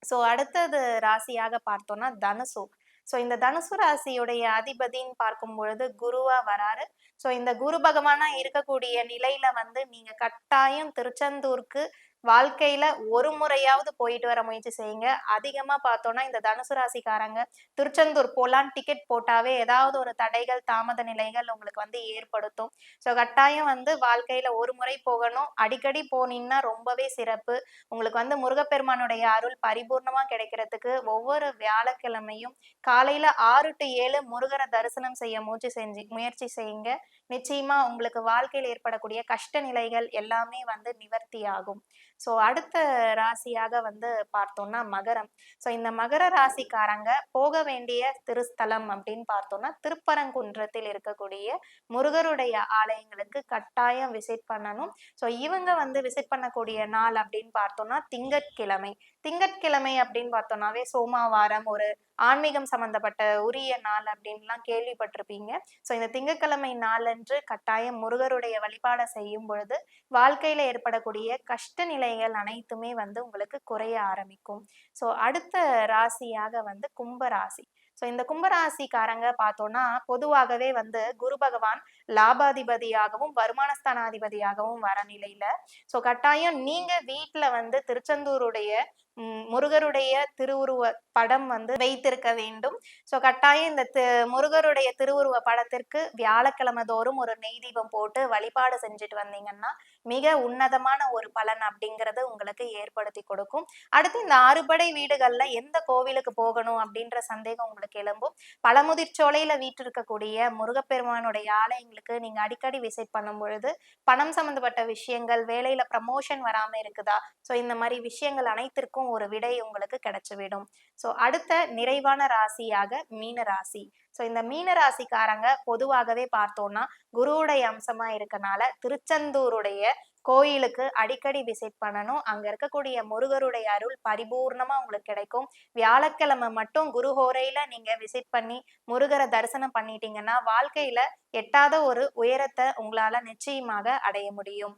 So அடுத்தது ராசியாக பார்த்தோம்னா தனுசு. ஸோ இந்த தனுசு ராசியுடைய அதிபதின்னு பார்க்கும் பொழுது குருவா வராரு. ஸோ இந்த குரு பகவானா இருக்கக்கூடிய நிலையில வந்து நீங்க கட்டாயம் திருச்செந்தூருக்கு வாழ்க்கையில ஒரு முறையாவது போயிட்டு வர முயற்சி செய்யுங்க. அதிகமா பார்த்தோம்னா இந்த தனுசு ராசிக்காரங்க திருச்செந்தூர் போலான்னு டிக்கெட் போட்டாவே ஏதாவது ஒரு தடைகள், தாமத நிலைகள் உங்களுக்கு வந்து ஏற்படுத்தும். ஸோ கட்டாயம் வந்து வாழ்க்கையில ஒரு முறை போகணும். அடிக்கடி போனீங்கன்னா ரொம்பவே சிறப்பு. உங்களுக்கு வந்து முருகப்பெருமானுடைய அருள் பரிபூர்ணமா கிடைக்கிறதுக்கு ஒவ்வொரு வியாழக்கிழமையும் காலையில 6 to 7 முருகரை தரிசனம் செய்ய முயற்சி செய்யுங்க. நிச்சயமா உங்களுக்கு வாழ்க்கையில் ஏற்படக்கூடிய கஷ்ட நிலைகள் எல்லாமே வந்து நிவர்த்தி ஆகும். ஸோ அடுத்த ராசியாக வந்து பார்த்தோம்னா மகரம். ஸோ இந்த மகர ராசிக்காரங்க போக வேண்டிய திருஸ்தலம் அப்படின்னு பார்த்தோம்னா திருப்பரங்குன்றத்தில் இருக்கக்கூடிய முருகருடைய ஆலயங்களுக்கு கட்டாயம் விசிட் பண்ணணும். ஸோ இவங்க வந்து விசிட் பண்ணக்கூடிய நாள் அப்படின்னு பார்த்தோம்னா திங்கட்கிழமை. திங்கட்கிழமை அப்படின்னு பார்த்தோம்னாவே சோமாவாரம், ஒரு ஆன்மீகம் சம்பந்தப்பட்ட உரிய நாள் அப்படின்லாம் கேள்விப்பட்டிருப்பீங்க. ஸோ இந்த திங்கட்கிழமை நாளன்று கட்டாயம் முருகருடைய வழிபாட செய்யும் பொழுது வாழ்க்கையில ஏற்படக்கூடிய கஷ்ட நிலைகள் அனைத்துமே வந்து உங்களுக்கு குறைய ஆரம்பிக்கும். ஸோ அடுத்த ராசியாக வந்து கும்பராசி. ஸோ இந்த கும்பராசிக்காரங்க பார்த்தோம்னா பொதுவாகவே வந்து குரு பகவான் லாபாதிபதியாகவும் வருமானஸ்தானாதிபதியாகவும் வர நிலையில ஸோ கட்டாயம் நீங்க வீட்டுல வந்து திருச்செந்தூருடைய முருகருடைய திருவுருவ படம் வந்து வைத்திருக்க வேண்டும். ஸோ கட்டாயம் இந்த முருகருடைய திருவுருவ படத்திற்கு வியாழக்கிழமை தோறும் ஒரு நெய் தீபம் போட்டு வழிபாடு செஞ்சுட்டு வந்தீங்கன்னா மிக உன்னதமான ஒரு பலன் அப்படிங்கறது உங்களுக்கு ஏற்படுத்தி கொடுக்கும். அடுத்து இந்த அறுபடை வீடுகள்ல எந்த கோவிலுக்கு போகணும் அப்படின்ற சந்தேகம் உங்களுக்கு எழும்பும். பழமுதிர்ச்சோலையில வீற்றிருக்கக்கூடிய முருகப்பெருமானுடைய ஆலயங்களுக்கு நீங்க அடிக்கடி விசிட் பண்ணும் பொழுது பணம் சம்பந்தப்பட்ட விஷயங்கள், வேலையில ப்ரமோஷன் வராம இருக்குதா, ஸோ இந்த மாதிரி விஷயங்கள் அனைத்திற்கும் ஒரு விடை உங்களுக்கு கிடைச்சுவிடும். ஸோ அடுத்த நிறைவான ராசியாக மீன ராசி. ஸோ இந்த மீன ராசிக்காரங்க பொதுவாகவே பார்த்தோம்னா குருவுடைய அம்சமா இருக்கனால திருச்செந்தூருடைய கோயிலுக்கு அடிக்கடி விசிட் பண்ணணும். அங்க இருக்கக்கூடிய முருகருடைய அருள் பரிபூர்ணமா உங்களுக்கு கிடைக்கும். வியாழக்கிழமை மட்டும் குருஹோரையில நீங்க விசிட் பண்ணி முருகரை தரிசனம் பண்ணிட்டீங்கன்னா வாழ்க்கையில எட்டாத ஒரு உயரத்தை உங்களால நிச்சயமாக அடைய முடியும்.